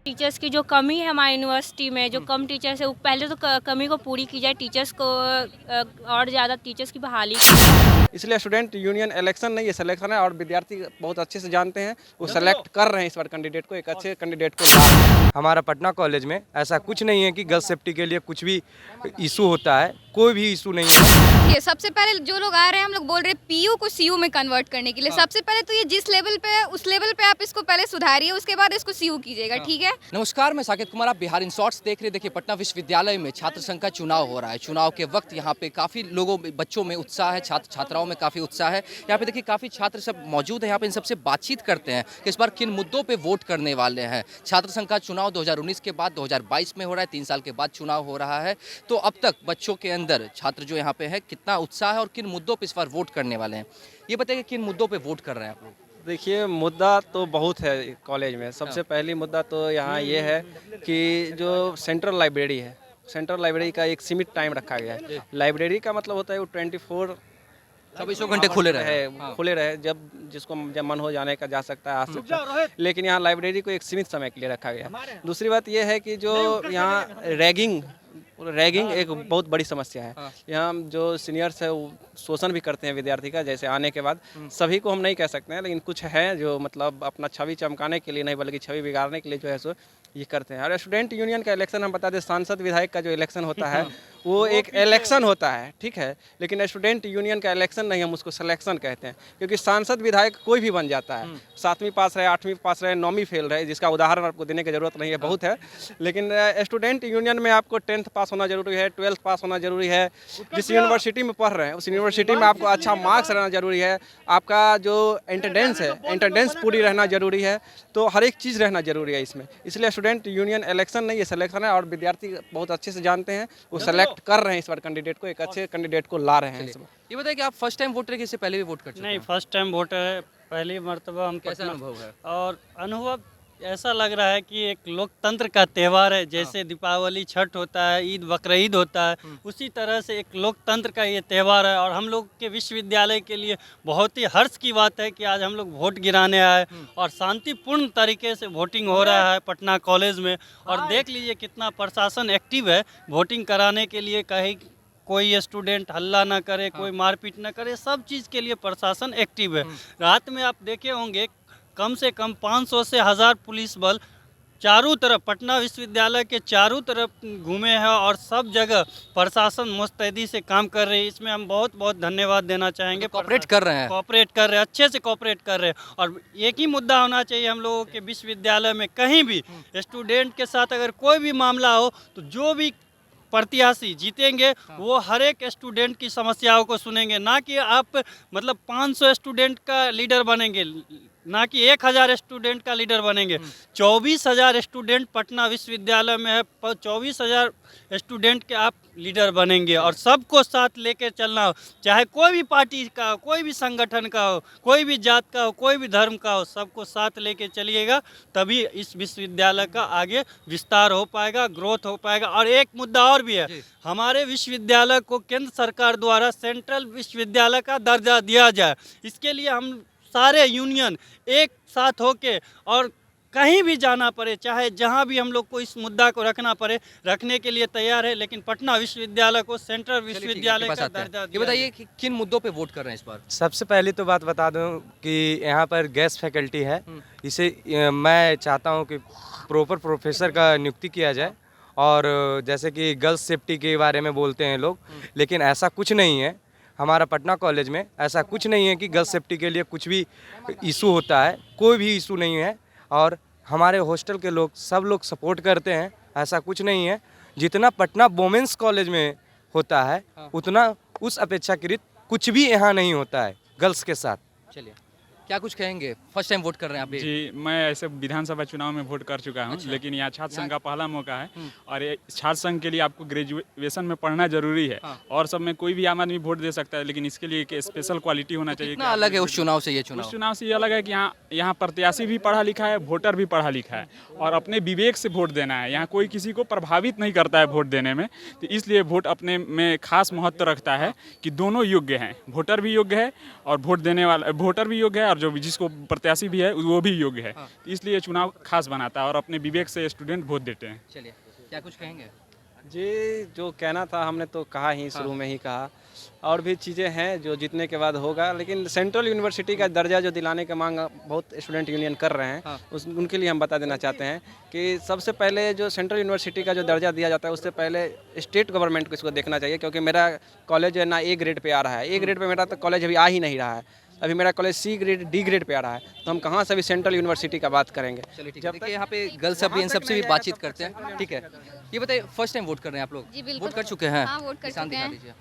Teachers की जो कमी है हमारी यूनिवर्सिटी में, जो कम टीचर्स है, वो पहले तो कमी को पूरी की जाए, टीचर्स को और ज़्यादा टीचर्स की बहाली इसलिए स्टूडेंट यूनियन इलेक्शन नहीं है, सिलेक्शन है। और विद्यार्थी बहुत अच्छे से जानते हैं, वो सेलेक्ट कर रहे हैं इस बार कैंडिडेट को, एक अच्छे कैंडिडेट को। हमारा पटना कॉलेज में ऐसा कुछ नहीं है कि गर्ल्स सेफ्टी के लिए कुछ भी इशू होता है, कोई भी इशू नहीं है। ये सबसे पहले जो लोग आ रहे हैं, हम लोग बोल रहे हैं पीयू को सीयू में कन्वर्ट करने के लिए। सबसे पहले तो ये जिस लेवल पे है उस लेवल पे आप इसको पहले सुधारिए, उसके बाद इसको सीयू कीजिएगा, ठीक है। नमस्कार, मैं साकेत कुमार, आप बिहार इन शॉर्ट्स देख रहे हैं। देखिए, पटना विश्वविद्यालय में छात्र संघ का चुनाव हो रहा है। चुनाव के वक्त यहाँ पे काफ़ी लोगों बच्चों में उत्साह है, छात्र छात्राओं में काफ़ी उत्साह है। यहाँ पे देखिए काफ़ी छात्र सब मौजूद है। यहाँ पे इन सबसे बातचीत करते हैं कि इस बार किन मुद्दों पे वोट करने वाले हैं। छात्र संघ का चुनाव 2019 के बाद 2022 में हो रहा है, 3 साल के बाद चुनाव हो रहा है। तो अब तक बच्चों के अंदर, छात्र जो यहाँ पे है, कितना उत्साह है और किन मुद्दों पे इस बार वोट करने वाले हैं, ये बताइए किन मुद्दों पे वोट कर रहे हैं आप लोग। देखिए, मुद्दा तो बहुत है कॉलेज में। सबसे पहली मुद्दा तो यहाँ ये है कि जो सेंट्रल लाइब्रेरी है, सेंट्रल लाइब्रेरी का एक सीमित टाइम रखा गया है। लाइब्रेरी का मतलब होता है वो 24 घंटे खुले रहे। खुले रहे, जब मन हो जाने का जा सकता है, आ सकता है। लेकिन यहाँ लाइब्रेरी को एक सीमित समय के लिए रखा गया है। दूसरी बात यह है कि जो यहाँ रैगिंग एक बहुत बड़ी समस्या है। यहाँ जो सीनियर्स है वो शोषण भी करते हैं विद्यार्थी का, जैसे आने के बाद। सभी को हम नहीं कह सकते हैं, लेकिन कुछ हैं जो मतलब अपना छवि चमकाने के लिए नहीं, बल्कि छवि बिगाड़ने के लिए जो है सो ये करते हैं। और स्टूडेंट यूनियन का इलेक्शन हम बता दें, सांसद विधायक का जो इलेक्शन होता है वो एक इलेक्शन होता है, ठीक है। लेकिन स्टूडेंट यूनियन का इलेक्शन नहीं, हम उसको सिलेक्शन कहते हैं। क्योंकि सांसद विधायक कोई भी बन जाता है, 7वीं पास रहे, 8वीं पास रहे, 9वीं फेल रहे, जिसका उदाहरण आपको देने की जरूरत नहीं है, बहुत है। लेकिन स्टूडेंट यूनियन में आपको 10th पास होना जरूरी है, 12th पास होना जरूरी है। जिस यूनिवर्सिटी में पढ़ रहे हैं उस यूनिवर्सिटी में आपको अच्छा मार्क्स रहना जरूरी है। आपका जो अटेंडेंस है, अटेंडेंस पूरी रहना जरूरी है। तो हर एक चीज़ रहना जरूरी है इसमें। इसलिए स्टूडेंट यूनियन इलेक्शन नहीं है, सिलेक्शन है। और विद्यार्थी बहुत अच्छे से जानते हैं, वो सेलेक्ट कर रहे हैं इस बार कैंडिडेट को, एक अच्छे कैंडिडेट को ला रहे हैं इस बार। ये बताइए कि आप फर्स्ट टाइम वोटर है कि इससे पहले भी वोट कर चुके हैं? नहीं, फर्स्ट टाइम वोटर है, पहली मर्तबा हम। कैसा अनुभव है? और अनुभव ऐसा लग रहा है कि एक लोकतंत्र का त्यौहार है। जैसे दीपावली, छठ होता है, ईद, बकरीद होता है, उसी तरह से एक लोकतंत्र का ये त्यौहार है। और हम लोग के विश्वविद्यालय के लिए बहुत ही हर्ष की बात है कि आज हम लोग वोट गिराने आए और शांतिपूर्ण तरीके से वोटिंग हो रहा है पटना कॉलेज में। और देख लीजिए कितना प्रशासन एक्टिव है वोटिंग कराने के लिए। कहीं कोई स्टूडेंट हल्ला ना करे, कोई मारपीट ना करे, सब चीज़ के लिए प्रशासन एक्टिव है। रात में आप देखे होंगे कम से कम 500 से 1000 पुलिस बल चारों तरफ, पटना विश्वविद्यालय के चारों तरफ घूमे हैं और सब जगह प्रशासन मुस्तैदी से काम कर रही है। इसमें हम बहुत बहुत धन्यवाद देना चाहेंगे। कोऑपरेट कर रहे हैं। कोऑपरेट कर रहे हैं, अच्छे से कोऑपरेट कर रहे हैं। और एक ही मुद्दा होना चाहिए हम लोगों के विश्वविद्यालय में, कहीं भी स्टूडेंट के साथ अगर कोई भी मामला हो तो जो भी प्रत्याशी जीतेंगे वो हर एक स्टूडेंट की समस्याओं को सुनेंगे। ना कि आप मतलब 500 स्टूडेंट का लीडर बनेंगे, ना कि 1000 स्टूडेंट का लीडर बनेंगे। 24,000 स्टूडेंट पटना विश्वविद्यालय में है, 24,000 स्टूडेंट के आप लीडर बनेंगे। और सबको साथ लेकर चलना हो, चाहे कोई भी पार्टी का हो, कोई भी संगठन का हो, कोई भी जात का हो, कोई भी धर्म का हो, सबको साथ लेकर चलिएगा, तभी इस विश्वविद्यालय का आगे विस्तार हो पाएगा, ग्रोथ हो पाएगा। और एक मुद्दा और भी है, हमारे विश्वविद्यालय को केंद्र सरकार द्वारा सेंट्रल विश्वविद्यालय का दर्जा दिया जाए। इसके लिए हम सारे यूनियन एक साथ होके और कहीं भी जाना पड़े, चाहे जहां भी हम लोग को इस मुद्दा को रखना पड़े, रखने के लिए तैयार है। लेकिन पटना विश्वविद्यालय को सेंट्रल विश्वविद्यालय का दर्जा ये बताइए कि किन मुद्दों पे वोट कर रहे हैं इस बार। सबसे पहली तो बात बता दूं कि यहाँ पर गेस्ट फैकल्टी है, इसे मैं चाहता हूँ कि प्रॉपर प्रोफेसर का नियुक्ति किया जाए। और जैसे कि गर्ल्स सेफ्टी के बारे में बोलते हैं लोग, लेकिन ऐसा कुछ नहीं है। हमारा पटना कॉलेज में ऐसा कुछ नहीं है कि गर्ल्स सेफ्टी के लिए कुछ भी इशू होता है, कोई भी इशू नहीं है। और हमारे हॉस्टल के लोग सब लोग सपोर्ट करते हैं, ऐसा कुछ नहीं है। जितना पटना वोमेंस कॉलेज में होता है उतना उस अपेक्षाकृत कुछ भी यहाँ नहीं होता है गर्ल्स के साथ। चलिए, क्या कुछ कहेंगे? फर्स्ट टाइम वोट कर रहे हैं आप भी? जी, मैं ऐसे विधानसभा चुनाव में वोट कर चुका हूँ। लेकिन यहाँ छात्र संघ का पहला मौका है। और ये छात्र संघ के लिए आपको ग्रेजुएशन में पढ़ना जरूरी है। और सब में कोई भी आम आदमी वोट दे सकता है, लेकिन इसके लिए एक स्पेशल क्वालिटी होना चाहिए। कितना अलग है उस चुनाव से ये उस चुनाव? चुनाव से ये अलग है कि यहाँ प्रत्याशी भी पढ़ा लिखा है, वोटर भी पढ़ा लिखा है, और अपने विवेक से वोट देना है। यहाँ कोई किसी को प्रभावित नहीं करता है वोट देने में। तो इसलिए वोट अपने में खास महत्व रखता है कि दोनों योग्य हैं, वोटर भी योग्य है और वोट देने वाला, वोटर भी योग्य है और उम्मीदवार जो भी जिसको प्रत्याशी भी है वो भी योग्य है। तो इसलिए चुनाव खास बनाता है और अपने विवेक से स्टूडेंट वोट देते हैं। चलिए, क्या कुछ कहेंगे? जी, जो कहना था हमने तो कहा ही, शुरू में ही कहा। और भी चीज़ें हैं जो जीतने के बाद होगा, लेकिन सेंट्रल यूनिवर्सिटी का दर्जा जो दिलाने की मांग बहुत स्टूडेंट यूनियन कर रहे हैं, उनके लिए हम बता देना चाहते हैं कि सबसे पहले जो सेंट्रल यूनिवर्सिटी का जो दर्जा दिया जाता है उससे पहले स्टेट गवर्नमेंट को इसको देखना चाहिए, क्योंकि मेरा कॉलेज है ना ए ग्रेड पे आ रहा है। ए ग्रेड पे मेरा तो कॉलेज अभी आ ही नहीं रहा है, अभी मेरा college C grade D grade पे आ रहा है, तो हम कहाँ से भी सेंट्रल यूनिवर्सिटी का बात करेंगे। चलिए ठीक है, देखिए यहाँ पे गर्ल्स सब भी इन सबसे भी बातचीत करते हैं। ठीक है, ये बताइए, फर्स्ट टाइम वोट कर रहे हैं आप लोग? जी, बिल्कुल। वोट कर चुके हैं? हाँ, वोट कर निशान चुके दिखा हैं। दीजिए।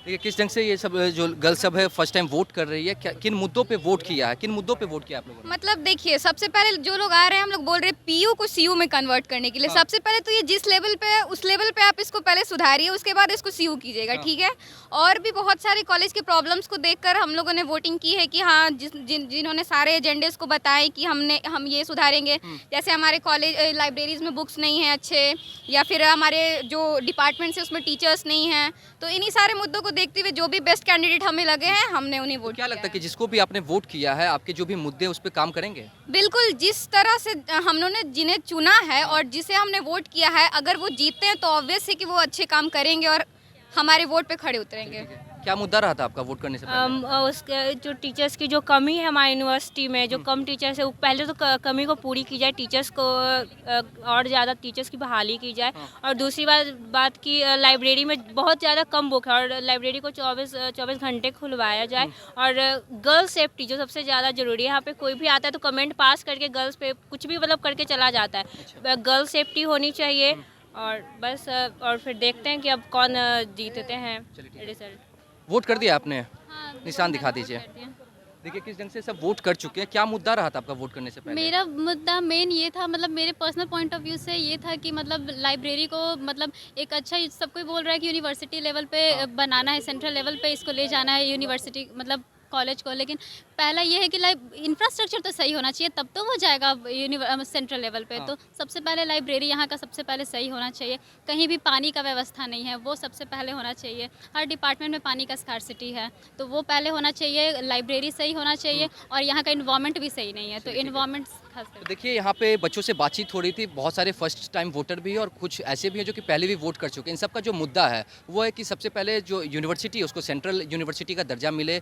देखिए किस ढंग से ये सब जो गर्ल्स सब है फर्स्ट टाइम वोट कर रही है, क्या किन मुद्दों पे वोट किया है, किन मुद्दों पे वोट किया आप लोगों ने? मतलब देखिए, सबसे पहले जो लोग आ रहे हैं, हम लोग बोल रहे हैं पीयू को सीयू में कन्वर्ट करने के लिए। सबसे पहले तो ये जिस लेवल पे है उस लेवल पे आप इसको पहले सुधारिए, उसके बाद इसको सीयू कीजिएगा, ठीक है। और भी बहुत सारे कॉलेज के प्रॉब्लम्स को देखकर हम लोगों ने वोटिंग की है कि हाँ, जिन्होंने सारे एजेंडेस को बताए कि हम ये सुधारेंगे। जैसे हमारे कॉलेज लाइब्रेरीज में बुक्स नहीं हैं अच्छे, या फिर हमारे जो डिपार्टमेंट्स है उसमें टीचर्स नहीं हैं। तो इन्हीं सारे मुद्दों को देखते हुए जो भी बेस्ट कैंडिडेट हमें लगे हैं, हमने उन्हें वोट क्या किया लगता है कि जिसको भी आपने वोट किया है, आपके जो भी मुद्दे हैं उस पर काम करेंगे? बिल्कुल, जिस तरह से हम लोगों ने जिन्हें चुना है और जिसे हमने वोट किया है, अगर वो जीतते हैं तो ऑब्वियस है कि वो अच्छे काम करेंगे और हमारे वोट पे खड़े उतरेंगे। क्या मुद्दा रहा था आपका वोट करने से पहले? उसके जो टीचर्स की जो कमी है हमारी यूनिवर्सिटी में, जो कम टीचर्स है, वो पहले तो कमी को पूरी की जाए, टीचर्स को और ज़्यादा टीचर्स की बहाली की जाए। और दूसरी बात की लाइब्रेरी में बहुत ज़्यादा कम बुक है और लाइब्रेरी को 24 घंटे खुलवाया जाए। और गर्ल्स सेफ्टी जो सबसे ज़्यादा ज़रूरी है, यहाँ पे कोई भी आता है तो कमेंट पास करके गर्ल्स पे कुछ भी मतलब करके चला जाता है। गर्ल्स सेफ्टी होनी चाहिए और बस। और फिर देखते हैं कि अब कौन जीतते हैं रिजल्ट। वोट कर दिया आपने? हाँ, निशान दिखा दीजिए। देखिए किस ढंग से सब वोट कर चुके हैं, क्या मुद्दा रहा था आपका वोट करने से पहले? मेरा मुद्दा मेन ये था, मतलब मेरे पर्सनल पॉइंट ऑफ व्यू से ये था कि मतलब लाइब्रेरी को मतलब एक अच्छा, सब कोई बोल रहा है कि यूनिवर्सिटी लेवल पे बनाना है, सेंट्रल लेवल पे इसको ले जाना है यूनिवर्सिटी मतलब कॉलेज को। लेकिन पहला ये है कि इंफ्रास्ट्रक्चर तो सही होना चाहिए, तब तो वो जाएगा सेंट्रल लेवल पे। तो सबसे पहले लाइब्रेरी यहाँ का सबसे पहले सही होना चाहिए। कहीं भी पानी का व्यवस्था नहीं है, वो सबसे पहले होना चाहिए। हर डिपार्टमेंट में पानी का स्कार्सिटी है, तो वो पहले होना चाहिए। लाइब्रेरी सही होना चाहिए और यहाँ का इन्वायरमेंट भी सही नहीं है, तो इन्वायरमेंट खास तो देखिए यहाँ पे बच्चों से बातचीत हो रही थी, बहुत सारे फर्स्ट टाइम वोटर भी हैं और कुछ ऐसे भी हैं जो कि पहले भी वोट कर चुके हैं। इन सब का जो मुद्दा है वो है कि सबसे पहले जो यूनिवर्सिटी है उसको सेंट्रल यूनिवर्सिटी का दर्जा मिले,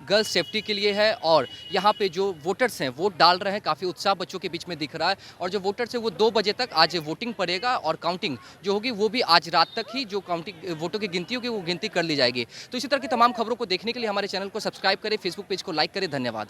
गर्ल्स सेफ्टी के लिए है। और यहाँ पे जो वोटर्स हैं वोट डाल रहे हैं, काफ़ी उत्साह बच्चों के बीच में दिख रहा है। और जो वोटर्स हैं वो 2 बजे तक आज वोटिंग पड़ेगा और काउंटिंग जो होगी वो भी आज रात तक ही, जो काउंटिंग वोटों की गिनती होगी वो गिनती कर ली जाएगी। तो इसी तरह की तमाम खबरों को देखने के लिए हमारे चैनल को सब्सक्राइब करें, फेसबुक पेज को लाइक करें। धन्यवाद।